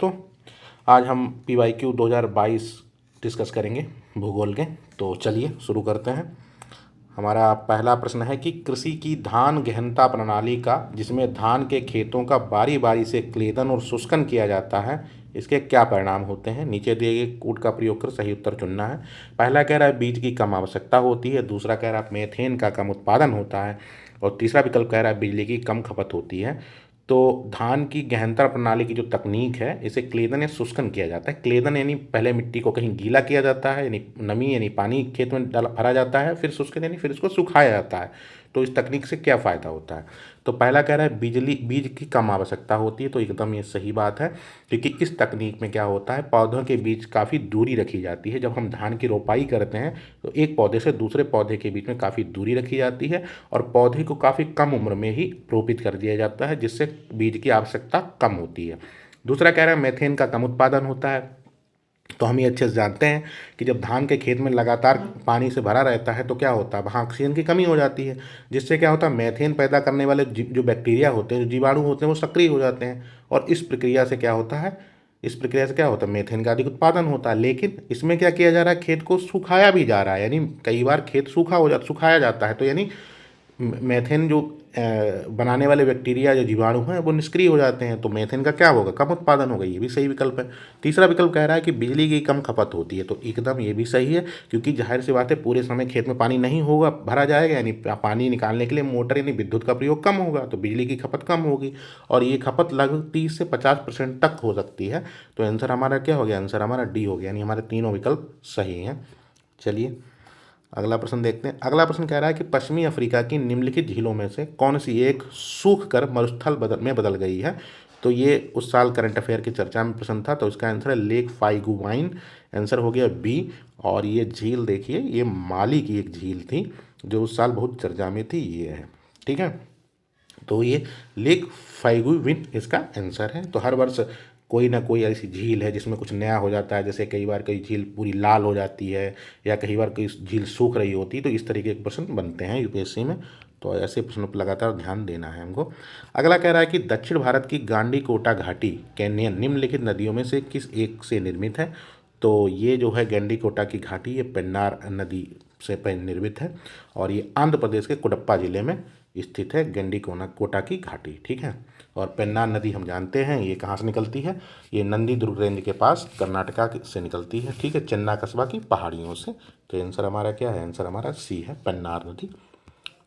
दोस्तों, आज हम PYQ 2022 डिस्कस करेंगे भूगोल के। तो चलिए शुरू करते हैं। हमारा पहला प्रश्न है कि कृषि की धान गहनता प्रणाली का, जिसमें धान के खेतों का बारी बारी से क्लेदन और शुष्कन किया जाता है, इसके क्या परिणाम होते हैं। नीचे दिए गए कूट का प्रयोग कर सही उत्तर चुनना है। पहला कह रहा है बीज की कम आवश्यकता होती है, दूसरा कह रहा है मेथेन का कम उत्पादन होता है, और तीसरा विकल्प कह रहा है बिजली की कम खपत होती है। तो धान की गहनता प्रणाली की जो तकनीक है, इसे क्लेदन या शुष्कन किया जाता है। क्लेदन यानी पहले मिट्टी को कहीं गीला किया जाता है, यानी नमी यानी पानी खेत में डाला भरा जाता है, फिर शुष्कन यानी फिर इसको सुखाया जाता है। तो इस तकनीक से क्या फ़ायदा होता है। तो पहला कह रहा है बीज की कम आवश्यकता होती है, तो एकदम ये सही बात है, क्योंकि इस तकनीक में क्या होता है, पौधों के बीच काफ़ी दूरी रखी जाती है। जब हम धान की रोपाई करते हैं तो एक पौधे से दूसरे पौधे के बीच में काफ़ी दूरी रखी जाती है, और पौधे को काफ़ी कम उम्र में ही रोपित कर दिया जाता है, जिससे बीज की आवश्यकता कम होती है। दूसरा कह रहा है मेथेन का कम उत्पादन होता है। तो हम ये अच्छे से जानते हैं कि जब धान के खेत में लगातार पानी से भरा रहता है तो क्या होता है, वहाँ ऑक्सीजन की कमी हो जाती है, जिससे क्या होता है, मेथेन पैदा करने वाले जो बैक्टीरिया होते हैं, जो जीवाणु होते हैं, वो सक्रिय हो जाते हैं। और इस प्रक्रिया से क्या होता है, मेथेन का अधिक उत्पादन होता है। लेकिन इसमें क्या किया जा रहा है, खेत को सुखाया भी जा रहा है, यानी कई बार खेत सुखाया जाता है। तो यानी मेथेन जो बनाने वाले बैक्टीरिया जो जीवाणु हैं वो निष्क्रिय हो जाते हैं, तो मेथेन का क्या होगा, कम उत्पादन होगा। ये भी सही विकल्प है। तीसरा विकल्प कह रहा है कि बिजली की कम खपत होती है, तो एकदम ये भी सही है, क्योंकि जाहिर सी बात है पूरे समय खेत में पानी नहीं होगा, भरा जाएगा, यानी पानी निकालने के लिए मोटर यानी विद्युत का प्रयोग कम होगा, तो बिजली की खपत कम होगी, और ये खपत लगभग 30 से 50% तक हो सकती है। तो आंसर हमारा क्या हो गया, आंसर हमारा डी हो गया, यानी हमारे तीनों विकल्प सही हैं। चलिए अगला प्रश्न देखते हैं। अगला प्रश्न कह रहा है कि पश्चिमी अफ्रीका की निम्नलिखित झीलों में से कौन सी एक सूख कर मरुस्थल में बदल गई है। तो ये उस साल करंट अफेयर की चर्चा में प्रश्न था, तो इसका आंसर है लेक फाइगुवाइन। आंसर हो गया बी। और ये झील देखिए, ये माली की एक झील थी जो उस साल बहुत चर्चा में थी, ये है। ठीक है, तो ये लेक फाइगुविन इसका आंसर है। तो हर वर्ष कोई ना कोई ऐसी झील है जिसमें कुछ नया हो जाता है, जैसे कई बार कोई झील पूरी लाल हो जाती है, या कई बार कोई झील सूख रही होती है। तो इस तरीके के प्रश्न बनते हैं यूपीएससी में, तो ऐसे प्रश्नों पर लगातार ध्यान देना है हमको। अगला कह रहा है कि दक्षिण भारत की गांडीकोटा घाटी कैन्यन निम्नलिखित नदियों में से किस एक से निर्मित है। तो ये जो है गांडीकोटा की घाटी, ये पेन्नार नदी से निर्मित है, और ये आंध्र प्रदेश के कुडप्पा जिले में स्थित है कोटा की घाटी। ठीक है, और पेन्नार नदी हम जानते हैं ये कहाँ से निकलती है, ये नंदी दुर्ग रेंज के पास कर्नाटका से निकलती है। ठीक है, चन्ना कस्बा की पहाड़ियों से। तो आंसर हमारा क्या है, आंसर हमारा सी है, पेन्नार नदी।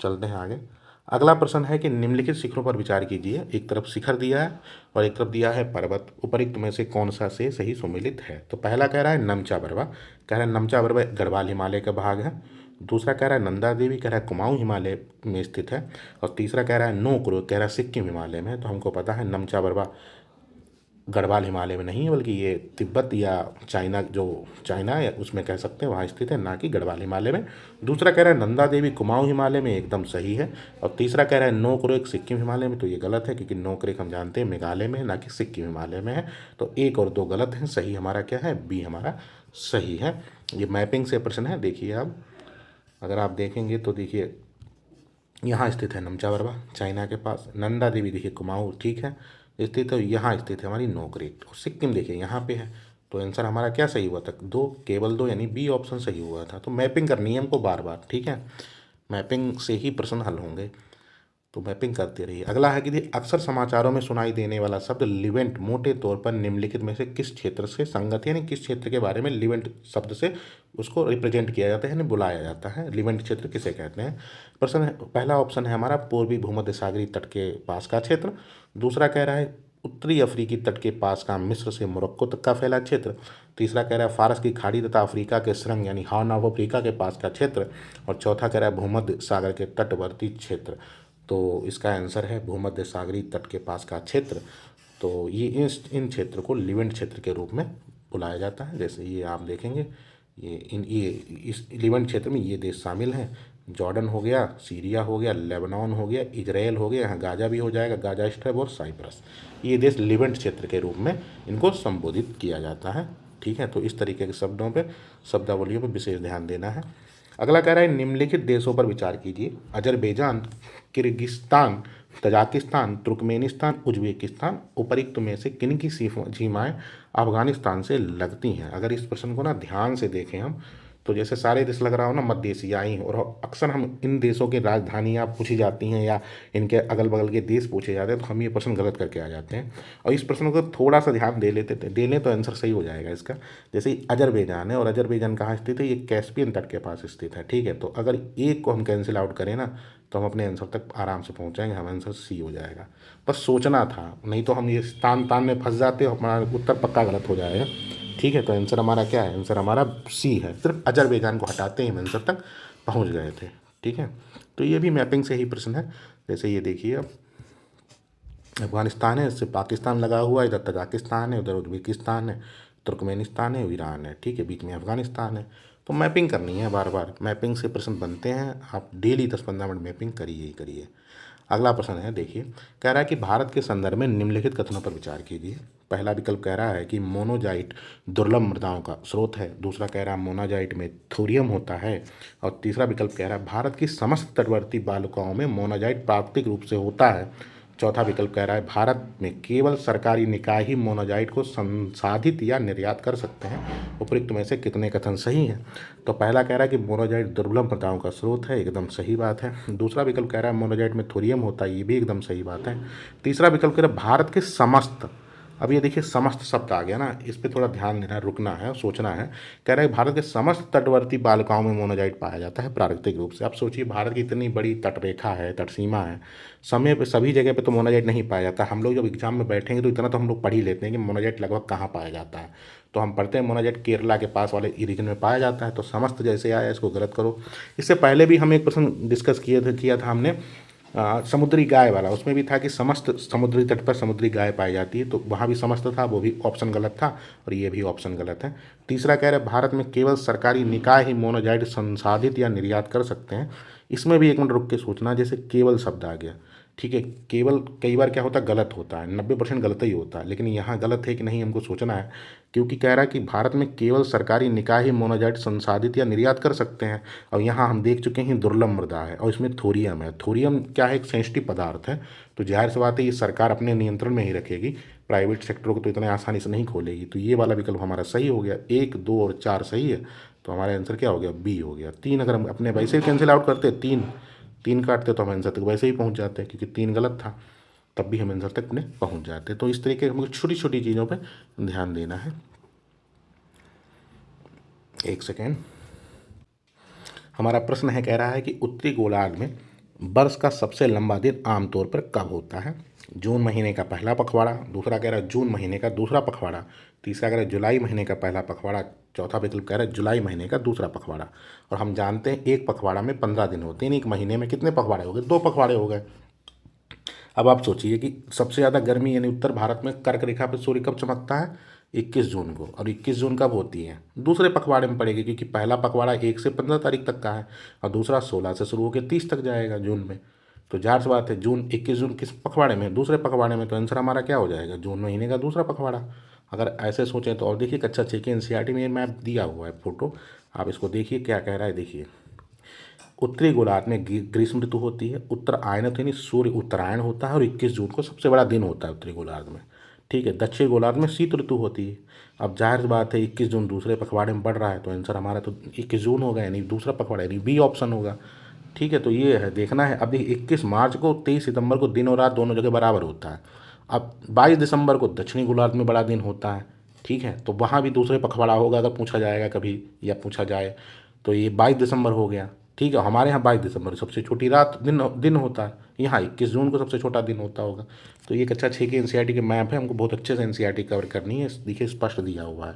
चलते हैं आगे। अगला प्रश्न है कि निम्नलिखित शिखरों पर विचार कीजिए। एक तरफ शिखर दिया है और एक तरफ दिया है पर्वत, उपरोक्त में से कौन सा से सही सम्मिलित है। तो पहला कह रहा है नमचा बरवा, कह रहा है नमचा बरवा गढ़वाल हिमालय का भाग है। दूसरा कह रहा है नंदा देवी, कह रहा है कुमाऊं हिमालय में स्थित है। और तीसरा कह रहा है नोक्रो, कह रहा है सिक्किम हिमालय में है। तो हमको पता है नमचा बरवा गढ़वाल हिमालय में नहीं है, बल्कि ये तिब्बत या चाइना या उसमें कह सकते हैं, वहाँ स्थित है, ना कि गढ़वाल हिमालय में। दूसरा कह रहा है नंदा देवी कुमाऊं हिमालय में, एकदम सही है। और तीसरा कह रहा है नोक्रेक सिक्किम हिमालय में, तो ये गलत है, क्योंकि नोक्रेक हम जानते हैं मेघालय में, ना कि सिक्किम हिमालय में है। तो एक और दो गलत हैं, सही हमारा क्या है, बी हमारा सही है। ये मैपिंग से प्रश्न है, देखिए आप, अगर आप देखेंगे तो देखिए यहाँ स्थित है नमचा बरवा चाइना के पास, नंदा देवी देखिए कुमाऊं ठीक है स्थित है, यहाँ स्थित है हमारी नोक्रेक, और सिक्किम देखिए यहाँ पे है। तो आंसर हमारा क्या सही हुआ था, दो, केवल दो, यानी बी ऑप्शन सही हुआ था। तो मैपिंग करनी है हमको बार बार, ठीक है, मैपिंग से ही प्रश्न हल होंगे, तो मैपिंग करते रहिए। अगला है कि अक्सर समाचारों में सुनाई देने वाला शब्द लिवेंट मोटे तौर पर निम्नलिखित में से किस क्षेत्र से संगत है, यानी किस क्षेत्र के बारे में लिवेंट शब्द से उसको रिप्रेजेंट किया जाता है, यानी बुलाया जाता है। लिवेंट क्षेत्र किसे कहते हैं। प्रश्न है, पहला ऑप्शन है हमारा पूर्वी भूमध्य सागरीय तट के पास का क्षेत्र। दूसरा कह रहा है उत्तरी अफ्रीकी तट के पास का मिस्र से मोरक्को तक का फैला क्षेत्र। तीसरा कह रहा है फारस की खाड़ी तथा अफ्रीका के सुरंग यानी हॉर्न ऑफ अफ्रीका के पास का क्षेत्र। और चौथा कह रहा है भूमध्य सागर के तटवर्ती क्षेत्र। तो इसका आंसर है भूमध्य सागरीय तट के पास का क्षेत्र। तो ये इन क्षेत्र को लिवेंट क्षेत्र के रूप में बुलाया जाता है। जैसे ये आप देखेंगे, ये इस लिवेंट क्षेत्र में ये देश शामिल हैं, जॉर्डन हो गया, सीरिया हो गया, लेबनान हो गया, इजराइल हो गया, यहाँ गाजा भी हो जाएगा, गाजा स्ट्रिप, और साइप्रस। ये देश लिवेंट क्षेत्र के रूप में इनको संबोधित किया जाता है। ठीक है, तो इस तरीके के शब्दों पे, शब्दावलियों पर विशेष ध्यान देना है। अगला कह रहा है निम्नलिखित देशों पर विचार कीजिए। Azerbaijan, Kyrgyzstan, Tajikistan, Turkmenistan, Uzbekistan उपरोक्त में से किन की सीमाएं अफगानिस्तान से लगती हैं? अगर इस प्रश्न को ना ध्यान से देखें हम, तो जैसे सारे देश लग रहा हो ना मध्य एशियाई, और अक्सर हम इन देशों की राजधानियाँ पूछी जाती हैं या इनके अगल बगल के देश पूछे जाते हैं, तो हम ये प्रश्न गलत करके आ जाते हैं। और इस प्रश्न को थोड़ा सा ध्यान दे लें तो आंसर सही हो जाएगा इसका। जैसे अजरबैजान है, और अजरबैजान कहाँ स्थित है? ये कैस्पियन तट के पास स्थित है, ठीक है। तो अगर एक को हम कैंसिल आउट करें ना, तो हम अपने आंसर तक आराम से पहुँच जाएंगे, हमारा आंसर सी हो जाएगा। बस सोचना था, नहीं तो हम ये तान तान में फंस जाते, हमारा उत्तर पक्का गलत हो जाएगा, ठीक है। तो आंसर हमारा क्या है? आंसर हमारा सी है। सिर्फ अजरबैजान को हटाते ही हम आंसर तक पहुंच गए थे, ठीक है। तो ये भी मैपिंग से ही प्रश्न है। जैसे ये देखिए, अब अफगानिस्तान है, इससे पाकिस्तान लगा हुआ है, इधर तजाकिस्तान है, उधर उज्बेकिस्तान है, तुर्कमेनिस्तान है, ईरान है, ठीक है, बीच में अफगानिस्तान है। तो मैपिंग करनी है, बार बार मैपिंग से प्रश्न बनते हैं। आप डेली 10-15 मिनट मैपिंग करिए ही करिए। अगला प्रश्न है, देखिए, कह रहा है कि भारत के संदर्भ में निम्नलिखित कथनों पर विचार कीजिए। पहला विकल्प कह रहा है कि मोनोजाइट दुर्लभ मृदाओं का स्रोत है। दूसरा कह रहा है मोनाजाइट में थोरियम होता है। और तीसरा विकल्प कह रहा है भारत की समस्त तटवर्ती बालुकाओं में मोनाजाइट प्राकृतिक रूप से होता है। चौथा विकल्प कह रहा है भारत में केवल सरकारी निकाय ही मोनाजाइट को संसाधित या निर्यात कर सकते हैं। उपरोक्त में से कितने कथन सही हैं? तो पहला कह रहा है कि मोनाजाइट दुर्लभ मृदाओं का स्रोत है, एकदम सही बात है। दूसरा विकल्प कह रहा है मोनाजाइट में थोरियम होता है, ये भी एकदम सही बात है। तीसरा विकल्प कह रहा है भारत के समस्त, अब ये देखिए समस्त शब्द आ गया ना, इस पर थोड़ा ध्यान देना है, रुकना है, सोचना है। कह रहा है भारत के समस्त तटवर्ती बालुकाओं में मोनाजाइट पाया जाता है प्राकृतिक रूप से। आप सोचिए, भारत की इतनी बड़ी तटरेखा है, तटसीमा है, समय पे सभी जगह पे तो मोनाजाइट नहीं पाया जाता। हम लोग जब एग्जाम में बैठेंगे तो इतना तो हम लोग पढ़ ही लेते हैं कि मोनाजाइट लगभग कहाँ पाया जाता है। तो हम पढ़ते हैं मोनाजाइट केरला के पास वाले रीजन में पाया जाता है। तो समस्त जैसे आया, इसको गलत करो। इससे पहले भी हम एक प्रश्न डिस्कस किया था हमने, समुद्री गाय वाला, उसमें भी था कि समस्त समुद्री तट पर समुद्री गाय पाई जाती है, तो वहाँ भी समस्त था, वो भी ऑप्शन गलत था, और ये भी ऑप्शन गलत है। तीसरा कह रहे हैं भारत में केवल सरकारी निकाय ही मोनोजाइट संसाधित या निर्यात कर सकते हैं। इसमें भी एक मिनट रुक के सोचना, जैसे केवल शब्द आ गया, ठीक है। केवल कई बार क्या होता है, गलत होता है, 90% गलत ही होता है, लेकिन यहाँ गलत है कि नहीं हमको सोचना है, क्योंकि कह रहा है कि भारत में केवल सरकारी निकाय ही मोनोजाइट संसाधित या निर्यात कर सकते हैं। और यहाँ हम देख चुके हैं दुर्लभ मृदा है, और इसमें थोरियम है। थोरियम क्या है? एक सेंसिटिव पदार्थ है, तो जाहिर सी बात है ये सरकार अपने नियंत्रण में ही रखेगी, प्राइवेट सेक्टर को तो इतने आसानी से नहीं खोलेगी। तो ये वाला विकल्प हमारा सही हो गया। 1, 2 और 4 सही है, तो हमारा आंसर क्या हो गया? बी हो गया। 3 अगर हम अपने वैसे ही कैंसिल आउट करते, तीन तीन काटते, तो हम आंसर तक वैसे ही पहुंच जाते, क्योंकि 3 गलत था, तब भी हम आंसर तक अपने पहुंच जाते। तो इस तरीके हमको छोटी छोटी चीज़ों पे ध्यान देना है। एक सेकेंड, हमारा प्रश्न है, कह रहा है कि उत्तरी गोलार्ध में वर्ष का सबसे लंबा दिन आमतौर पर कब होता है? जून महीने का पहला पखवाड़ा। दूसरा कह रहा है जून महीने का दूसरा पखवाड़ा। तीसरा कह रहा है जुलाई महीने का पहला पखवाड़ा। चौथा विकल्प कह रहा है जुलाई महीने का दूसरा पखवाड़ा। और हम जानते हैं एक पखवाड़ा में 15 दिन होते हैं, एक महीने में कितने पखवाड़े हो गए? 2 पखवाड़े हो गए। अब आप सोचिए कि सबसे ज़्यादा गर्मी यानी उत्तर भारत में कर्क रेखा पर सूर्य कब चमकता है? 21 जून को। और 21 जून कब होती है? दूसरे पखवाड़े में पड़ेगी, क्योंकि पहला पखवाड़ा 1 से 15 तारीख तक का है, और दूसरा 16 से शुरू होकर 30 तक जाएगा जून में। तो जाहिर सी बात है, जून 21 जून किस पखवाड़े में? दूसरे पखवाड़े में। तो आंसर हमारा क्या हो जाएगा? जून महीने का दूसरा पखवाड़ा। अगर ऐसे सोचें तो, और देखिए कक्षा 6 के एनसीईआरटी में ये मैप दिया हुआ है फोटो, आप इसको देखिए क्या कह रहा है। देखिए, उत्तरी गोलार्ध में ग्रीष्म ऋतु होती है, उत्तर आयनत यानी सूर्य उत्तरायण होता है, और 21 जून को सबसे बड़ा दिन होता है उत्तरी गोलार्ध में, ठीक है। दक्षिण गोलार्ध में शीत ऋतु होती है। अब जाहिर बात है 21 जून दूसरे पखवाड़े में पड़ रहा है, तो आंसर हमारा तो 21 जून होगा, यानी दूसरा पखवाड़ा, यानी बी ऑप्शन होगा, ठीक है। तो ये है, देखना है। अब देखिए 21 मार्च को 23 सितंबर को दिन और रात दोनों जगह बराबर होता है। अब 22 दिसंबर को दक्षिणी गोलार्ध में बड़ा दिन होता है, ठीक है, तो वहाँ भी दूसरे पखवाड़ा होगा अगर पूछा जाएगा कभी, या पूछा जाए तो ये 22 दिसंबर हो गया, ठीक है। हमारे यहाँ 22 दिसंबर सबसे छोटी रात दिन होता है, यहाँ 21 जून को सबसे छोटा दिन होता होगा। तो ये कक्षा 6 के एनसीईआरटी के मैप है, हमको बहुत अच्छे से एनसीईआरटी कवर करनी है, देखिए स्पष्ट दिया हुआ है,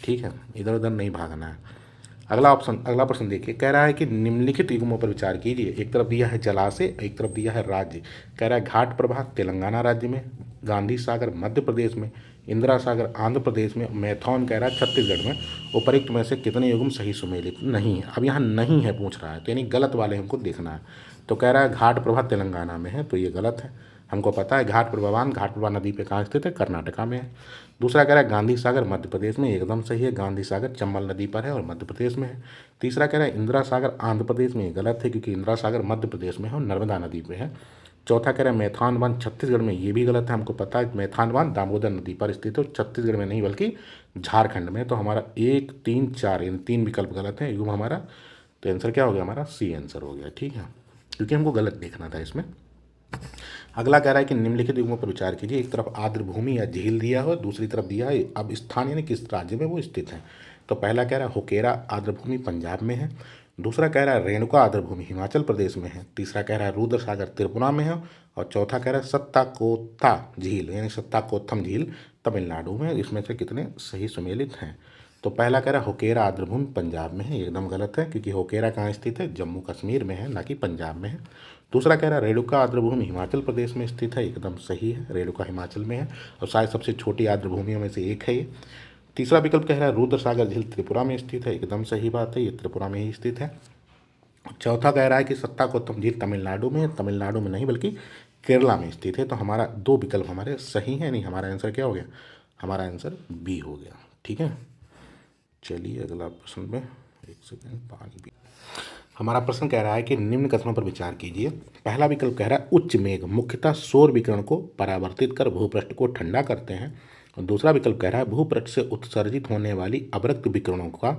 ठीक है, इधर उधर नहीं भागना है। अगला प्रश्न देखिए, कह रहा है कि निम्नलिखित युग्मों पर विचार कीजिए। एक तरफ दिया है जलाशय, एक तरफ दिया है राज्य। कह रहा है घाट प्रवाह तेलंगाना राज्य में, गांधी सागर मध्य प्रदेश में, इंदिरा सागर आंध्र प्रदेश में, मैथॉन कह रहा है छत्तीसगढ़ में। उपरोक्त में से कितने युग्म सही सुमेलित नहीं है? अब यहाँ नहीं है पूछ रहा है, तो यानी गलत वाले हमको देखना है। तो कह रहा है घाट प्रवाह तेलंगाना में है, तो ये गलत है। हमको पता है घाट प्रभा नदी पे कहाँ स्थित है? कर्नाटका में है। दूसरा कह रहा है गांधी सागर मध्य प्रदेश में, एकदम सही है, गांधी सागर चंबल नदी पर है और मध्य प्रदेश में है। तीसरा कह रहा है इंदिरा सागर आंध्र प्रदेश में, गलत है, क्योंकि इंदिरा सागर मध्य प्रदेश में है और नर्मदा नदी पे है। चौथा कह रहा है मैथान बांध छत्तीसगढ़ में, ये भी गलत है, हमको पता है मैथान बांध दामोदर नदी पर स्थित है, छत्तीसगढ़ में नहीं बल्कि झारखंड में। तो हमारा 1, 3, 4 इन 3 विकल्प गलत है, युग हमारा। तो आंसर क्या हो गया हमारा? सी आंसर हो गया। ठीक है, क्योंकि हमको गलत देखना था इसमें। अगला कह रहा है कि निम्नलिखित युग्मों पर विचार कीजिए। एक तरफ आर्द्र भूमि या झील दिया हो, दूसरी तरफ दिया है अब स्थान यानी किस राज्य में वो स्थित है। तो पहला कह रहा है होकेरा आर्द्र भूमि पंजाब में है, दूसरा कह रहा है रेणुका आर्द्र भूमि हिमाचल प्रदेश में है, तीसरा कह रहा है रुद्र सागर त्रिपुरा में है, और चौथा कह रहा है सत्ताकोथा झील यानी सत्ताकोथम झील तमिलनाडु में। इसमें से कितने सही सुमेलित हैं? तो पहला कह रहा है होकेरा आर्द्र भूमि पंजाब में है, ये एकदम गलत है, क्योंकि होकेरा कहाँ स्थित है? जम्मू कश्मीर में है, ना कि पंजाब में है। दूसरा कह रहा है रेणुका आर्द्र भूमि हिमाचल प्रदेश में स्थित है, एकदम सही है, रेणुका हिमाचल में है और शायद सबसे छोटी आर्द्र भूमियों में से एक है ये। तीसरा विकल्प कह रहा है रुद्र सागर झील त्रिपुरा में स्थित है, एकदम सही बात है, ये त्रिपुरा में ही स्थित है। चौथा कह रहा है कि सत्ताकोथम झील तमिलनाडु में, तमिलनाडु में नहीं बल्कि केरला में स्थित है। तो हमारा 2 विकल्प हमारे सही हैं, नहीं हमारा आंसर क्या हो गया? हमारा आंसर बी हो गया। ठीक है, चलिए अगला प्रश्न में, एक सेकेंड पानी पी। हमारा प्रश्न कह रहा है कि निम्न कथनों पर विचार कीजिए। पहला विकल्प कह रहा है उच्च मेघ मुख्यतः सौर विकिरण को परावर्तित कर भूपृष्ठ को ठंडा करते हैं, और दूसरा विकल्प कह रहा है भूपृष्ठ से उत्सर्जित होने वाली अवरक्त विकिरणों का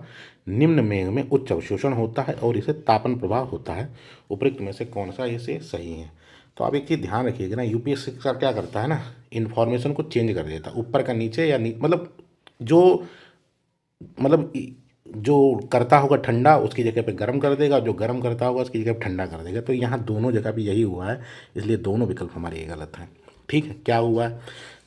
निम्न मेघ में उच्च अवशोषण होता है और इसे तापन प्रभाव होता है। उपरोक्त में से कौन सा इसे सही है? तो आप एक चीज़ ध्यान रखिएगा ना, यूपीएससी सर क्या करता है ना, इन्फॉर्मेशन को चेंज कर देता है, ऊपर का नीचे या मतलब जो करता होगा ठंडा उसकी जगह पे गर्म कर देगा, जो गर्म करता होगा उसकी जगह पे ठंडा कर देगा। तो यहाँ दोनों जगह पे यही हुआ है, इसलिए दोनों विकल्प हमारे ये गलत हैं। ठीक है, क्या हुआ है?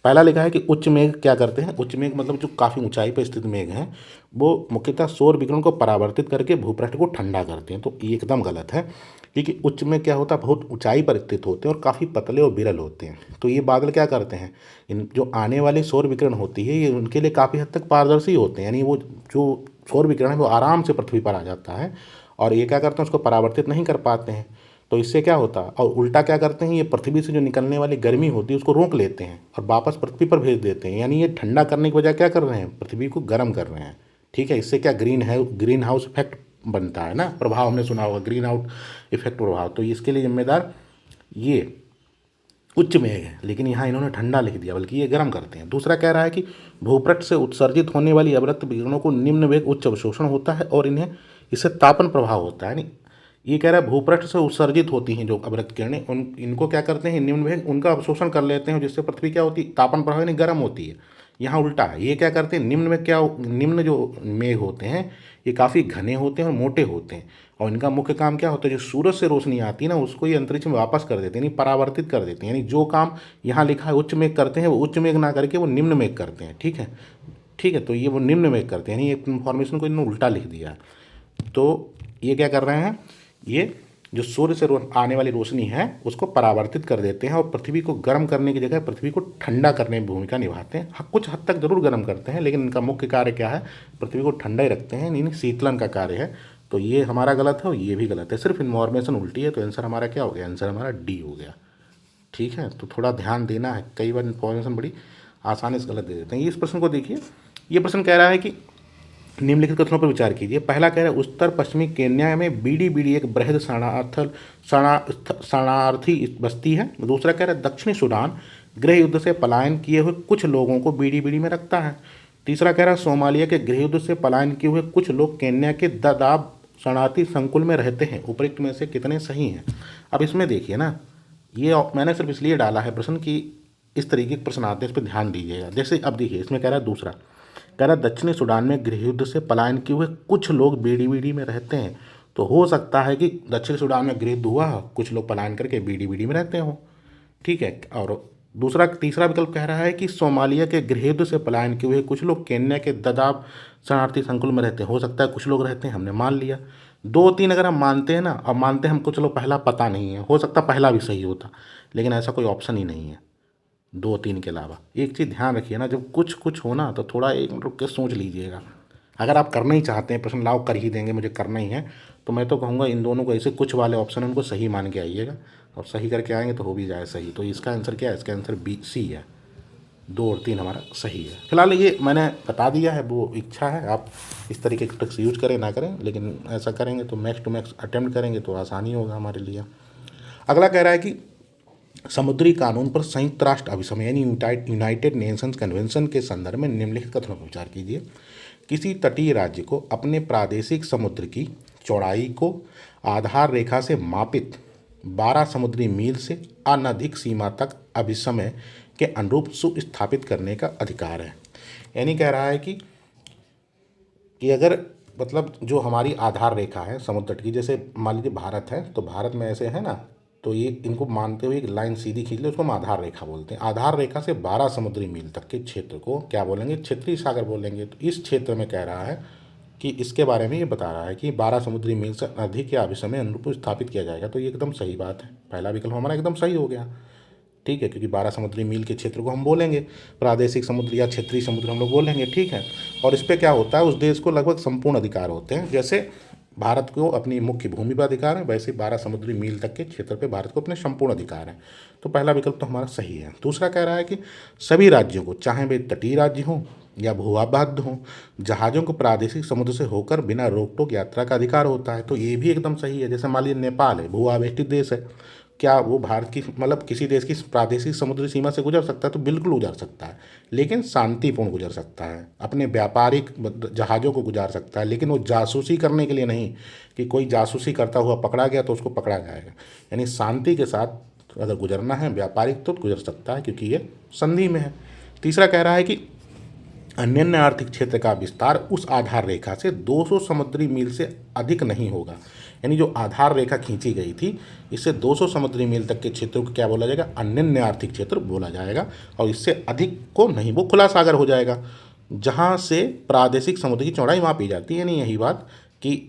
पहला लिखा है कि उच्च मेघ क्या करते हैं? उच्च मेघ मतलब जो काफ़ी ऊंचाई पर स्थित मेघ हैं वो मुख्यतः सौर विकिरण को परावर्तित करके भूपृष्ठ को ठंडा करते हैं। तो ये एकदम गलत है, क्योंकि उच्च में क्या होता है, बहुत ऊंचाई पर स्थित होते हैं और काफ़ी पतले और विरल होते हैं। तो ये बादल क्या करते हैं, इन जो आने वाली सौर विकिरण होती है ये उनके लिए काफ़ी हद तक पारदर्शी होते हैं, यानी वो जो सौर विकिरण है वो आराम से पृथ्वी पर आ जाता है और ये क्या करते हैं, उसको परावर्तित नहीं कर पाते हैं। तो इससे क्या होता है, और उल्टा क्या करते हैं, ये पृथ्वी से जो निकलने वाली गर्मी होती है उसको रोक लेते हैं और वापस पृथ्वी पर भेज देते हैं, यानी ये ठंडा करने की बजाय क्या कर रहे हैं, पृथ्वी को गर्म कर रहे हैं। ठीक है, इससे क्या ग्रीन हाउस इफेक्ट बनता है ना, प्रभाव हमने सुना होगा, ग्रीन हाउस इफेक्ट प्रभाव। तो इसके लिए जिम्मेदार ये उच्च मेघ है, लेकिन यहाँ इन्होंने ठंडा लिख दिया, बल्कि ये गर्म करते हैं। दूसरा कह रहा है कि भूपृष्ठ से उत्सर्जित होने वाली अवरक्त विकिरणों को निम्न वेग उच्च अवशोषण होता है और इन्हें इससे तापन प्रभाव होता है। ये कह रहा है भूपृष्ठ से उत्सर्जित होती हैं जो अवरक्त किरणें, इनको क्या करते हैं निम्न वेग उनका अवशोषण कर लेते हैं, जिससे पृथ्वी क्या होती है, तापन प्रभाव यानी गर्म होती है। यहाँ उल्टा है, ये क्या करते हैं, निम्न जो मेघ होते हैं ये काफ़ी घने होते हैं और मोटे होते हैं, और इनका मुख्य काम क्या होता है, जो सूरज से रोशनी आती है ना उसको ये अंतरिक्ष में वापस कर देते हैं, यानी परावर्तित कर देते हैं। यानी जो काम यहाँ लिखा है उच्च मेघ करते हैं वो उच्च मेघ ना करके वो निम्न मेघ करते हैं। ठीक है, ठीक है, तो ये वो निम्न मेघ करते हैं, यानी एक इन्फॉर्मेशन को इन्होंने उल्टा लिख दिया है। तो ये क्या कर रहे हैं, ये जो सूर्य से आने वाली रोशनी है उसको परावर्तित कर देते हैं और पृथ्वी को गर्म करने की जगह पृथ्वी को ठंडा करने में भूमिका निभाते हैं। हाँ, कुछ हद तक जरूर गर्म करते हैं, लेकिन इनका मुख्य कार्य क्या है, पृथ्वी को ठंडा ही रखते हैं, यानी शीतलन का कार्य है। तो ये हमारा गलत है और ये भी गलत है, सिर्फ इन्फॉर्मेशन उल्टी है। तो आंसर हमारा क्या हो गया, आंसर हमारा डी हो गया। ठीक है, तो थोड़ा ध्यान देना है, कई बार इन्फॉर्मेशन बड़ी आसानी से गलत दे देते हैं। इस प्रश्न को देखिए, ये प्रश्न कह रहा है कि निम्नलिखित कथनों पर विचार कीजिए। पहला कह रहा है उत्तर पश्चिमी केन्या में बीडी बीडी एक बृहद शरणार्थी बस्ती है। दूसरा कह रहा है दक्षिणी सूडान गृह युद्ध से पलायन किए हुए कुछ लोगों को बीडी बीडी में रखता है। तीसरा कह रहा है सोमालिया के गृह युद्ध से पलायन किए हुए कुछ लोग केन्या के ददाब शरणार्थी संकुल में रहते हैं। उपरोक्त में से कितने सही हैं? अब इसमें देखिए ना, ये मैंने सिर्फ इसलिए डाला है प्रश्न कि इस तरीके के प्रश्न आते हैं, इस पर ध्यान दीजिएगा। जैसे अब देखिए इसमें कह रहा है दूसरा कह रहा है दक्षिणी सूडान में गृह युद्ध से पलायन किए हुए कुछ लोग बीडी बीडी में रहते हैं। तो हो सकता है कि दक्षिणी सूडान में गृह युद्ध हुआ, कुछ लोग पलायन करके बीडी बीडी में रहते हों। ठीक है, और तीसरा विकल्प कह रहा है कि सोमालिया के गृह युद्ध से पलायन किए हुए कुछ लोग केन्या के ददाब शरणार्थी संकुल में रहते हैं। हो सकता है कुछ लोग रहते हैं, हमने मान लिया। 2-3 अगर हम मानते हैं ना, अब मानते हैं हमको, चलो पहला पता नहीं है, हो सकता पहला भी सही होता, लेकिन ऐसा कोई ऑप्शन ही नहीं है 2-3 के अलावा। एक चीज़ ध्यान रखिए ना, जब कुछ हो ना तो थोड़ा 1 मिनट रुक के सोच लीजिएगा। अगर आप करना ही चाहते हैं, प्रश्न लाओ कर ही देंगे, मुझे करना ही है, तो मैं तो कहूँगा इन दोनों को ऐसे कुछ वाले ऑप्शन उनको सही मान के आइएगा, और सही करके आएंगे तो हो भी जाए सही। तो इसका आंसर क्या है, इसका आंसर बी सी है। 2 और 3 हमारा सही है। फिलहाल ये मैंने बता दिया है, वो इच्छा है आप इस तरीके के ट्रिक्स यूज करें ना करें, लेकिन ऐसा करेंगे तो मैक्स टू मैक्स अटेम्प्ट करेंगे तो आसानी होगा हमारे लिए। अगला कह रहा है कि समुद्री कानून पर संयुक्त राष्ट्र अभिसमय यानी यूनाइटेड नेशंस कन्वेंशन के संदर्भ में निम्नलिखित कथनों पर विचार कीजिए। किसी तटीय राज्य को अपने प्रादेशिक समुद्र की चौड़ाई को आधार रेखा से मापित 12 समुद्री मील से अनधिक सीमा तक अभिसमय के अनुरूप सुस्थापित करने का अधिकार है। यानी कह रहा है कि अगर मतलब जो हमारी आधार रेखा है समुद्र तट की, जैसे मान लीजिए भारत है तो भारत में ऐसे है ना, तो ये इनको मानते हुए एक लाइन सीधी खींच ले, उसको हम आधार रेखा बोलते हैं। आधार रेखा से 12 समुद्री मील तक के क्षेत्र को क्या बोलेंगे? क्षेत्रीय सागर बोलेंगे। तो इस क्षेत्र में कह रहा है कि इसके बारे में ये बता रहा है कि 12 समुद्री मील से अधिक या अभिसमय अनुरूप स्थापित किया जाएगा। तो ये एकदम सही बात है, पहला विकल्प हमारा एकदम सही हो गया। ठीक है, क्योंकि 12 समुद्री मील के क्षेत्र को हम बोलेंगे प्रादेशिक समुद्र या क्षेत्रीय समुद्र हम लोग बोलेंगे। ठीक है, और इस पर क्या होता है, उस देश को लगभग संपूर्ण अधिकार होते हैं। जैसे भारत को अपनी मुख्य भूमि पर अधिकार है, वैसे 12 समुद्री मील तक के क्षेत्र पे भारत को अपने संपूर्ण अधिकार है। तो पहला विकल्प तो हमारा सही है। दूसरा कह रहा है कि सभी राज्यों को, चाहे वे तटीय राज्य हों या भूभाबाध्य हों, जहाज़ों को प्रादेशिक समुद्र से होकर बिना रोक टोक यात्रा का अधिकार होता है। तो ये भी एकदम सही है। जैसे मान लीजिए नेपाल है, भू आवेष्टित देश है, क्या वो भारत की मतलब किसी देश की प्रादेशिक समुद्री सीमा से गुजर सकता है? तो बिल्कुल गुजर सकता है, लेकिन शांतिपूर्ण गुजर सकता है। अपने व्यापारिक जहाज़ों को गुजार सकता है, लेकिन वो जासूसी करने के लिए नहीं कि कोई जासूसी करता हुआ पकड़ा गया तो उसको पकड़ा जाएगा। यानी शांति के साथ अगर गुजरना है व्यापारिक तो गुजर सकता है, क्योंकि ये संधि में है। तीसरा कह रहा है कि अन्य आर्थिक क्षेत्र का विस्तार उस आधार रेखा से 200 समुद्री मील से अधिक नहीं होगा। यानी जो आधार रेखा खींची गई थी, इससे 200 समुद्री मील तक के क्षेत्र को क्या बोला जाएगा? अन्य आर्थिक क्षेत्र बोला जाएगा। और इससे अधिक को नहीं, वो खुला सागर हो जाएगा, जहाँ से प्रादेशिक समुद्र की चौड़ाई मापी जाती है। यानी यही बात कि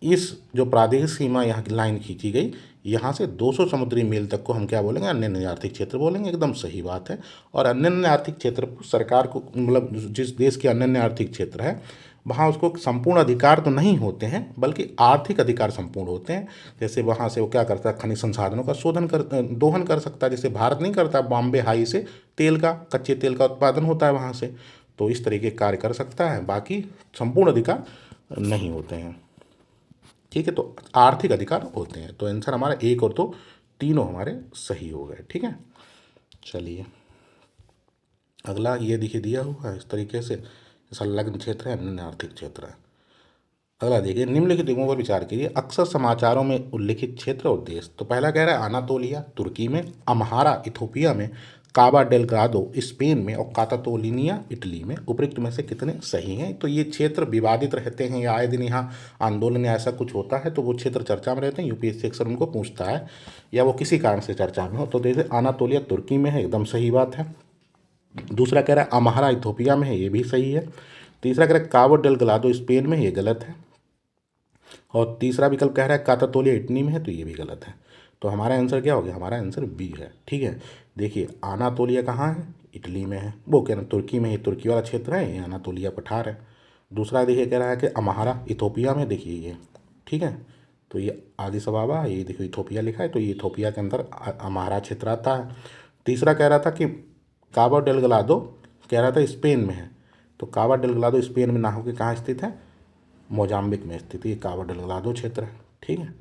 इस जो प्रादेशिक सीमा यहाँ की लाइन खींची गई, यहाँ से 200 समुद्री मील तक को हम क्या बोलेंगे? अन्य आर्थिक क्षेत्र बोलेंगे। एकदम सही बात है। और अन्य आर्थिक क्षेत्र सरकार को, मतलब जिस देश के अन्य आर्थिक क्षेत्र है वहाँ उसको संपूर्ण अधिकार तो नहीं होते हैं, बल्कि आर्थिक अधिकार संपूर्ण होते हैं। जैसे वहाँ से वो क्या करता है? खनिज संसाधनों का दोहन कर सकता है। जैसे भारत नहीं करता, बॉम्बे हाई से तेल का, कच्चे तेल का उत्पादन होता है वहाँ से, तो इस तरीके के कार्य कर सकता है। बाकी संपूर्ण अधिकार नहीं होते हैं। ठीक है, तो आर्थिक अधिकार होते हैं। तो आंसर हमारा एक और दो तीनों हमारे सही हो गए। ठीक है, चलिए अगला ये देखिए दिया हुआ है इस तरीके से, संलग्न क्षेत्र है, अन्य आर्थिक क्षेत्र है। अगला देखिए, निम्नलिखित नियमों पर विचार कीजिए। अक्सर समाचारों में उल्लिखित क्षेत्र और देश। तो पहला कह रहा है अनातोलिया तुर्की में, अम्हारा इथोपिया में, काबा डेलग्राडो स्पेन में और कातातोलिनिया इटली में। उपरोक्त में से कितने सही हैं? तो ये क्षेत्र विवादित रहते हैं या आए दिन यहाँ आंदोलन या ऐसा कुछ होता है तो वो क्षेत्र चर्चा में रहते हैं। यूपीएससी अक्सर उनको पूछता है या वो किसी कारण से चर्चा में हो। तो जैसे अनातोलिया तुर्की में है, एकदम सही बात है। दूसरा कह रहा है अम्हारा इथोपिया में है, ये भी सही है। तीसरा कह रहा है काबो डेलग्राडो स्पेन में, ये गलत है। और तीसरा विकल्प कह रहा है कातातोलिया इटली में है, तो ये भी गलत है। तो हमारा आंसर क्या हो गया? हमारा आंसर बी है। ठीक है, देखिए अनातोलिया कहाँ है? इटली में है। वो कह रहे हैं तुर्की में, ये तुर्की वाला क्षेत्र है, ये अनातोलिया पठार है। दूसरा देखिए कह रहा है कि अम्हारा इथोपिया में, देखिए ये। ठीक है, तो ये आदिस अबाबा, ये देखिए इथोपिया लिखा है, तो ये इथोपिया के अंदर अम्हारा क्षेत्र आता है। तीसरा कह रहा था कि काबा डेलग्राडो कह रहा था स्पेन में है, तो काबा डेलग्राडो स्पेन में ना होकर कहाँ स्थित है? मोजाम्बिक में स्थित है, काबा डेलग्राडो क्षेत्र है। ठीक है,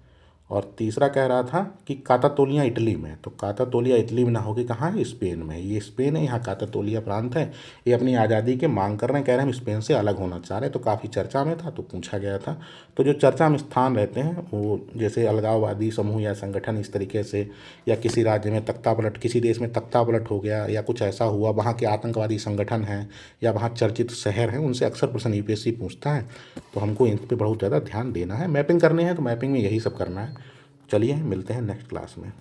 और तीसरा कह रहा था कि कातातोलिया इटली में, तो कातातोलिया इटली में ना होगी कहाँ है? स्पेन में। ये स्पेन है, यहाँ कातातोलिया प्रांत है। ये अपनी आज़ादी की मांग कर रहे हैं, कह रहे हैं हम स्पेन से अलग होना चाह रहे हैं। तो काफ़ी चर्चा में था, तो पूछा गया था। तो जो चर्चा में स्थान रहते हैं वो जैसे अलगाववादी समूह या संगठन इस तरीके से, या किसी राज्य में तख्तापलट, किसी देश में तख्तापलट हो गया या कुछ ऐसा हुआ, वहाँ के आतंकवादी संगठन हैं या वहाँ चर्चित शहर हैं, उनसे अक्सर प्रश्न यूपीएससी पूछता है। तो हमको इन पर बहुत ज़्यादा ध्यान देना है। मैपिंग करने हैं तो मैपिंग में यही सब करना है। चलिए मिलते हैं नेक्स्ट क्लास में।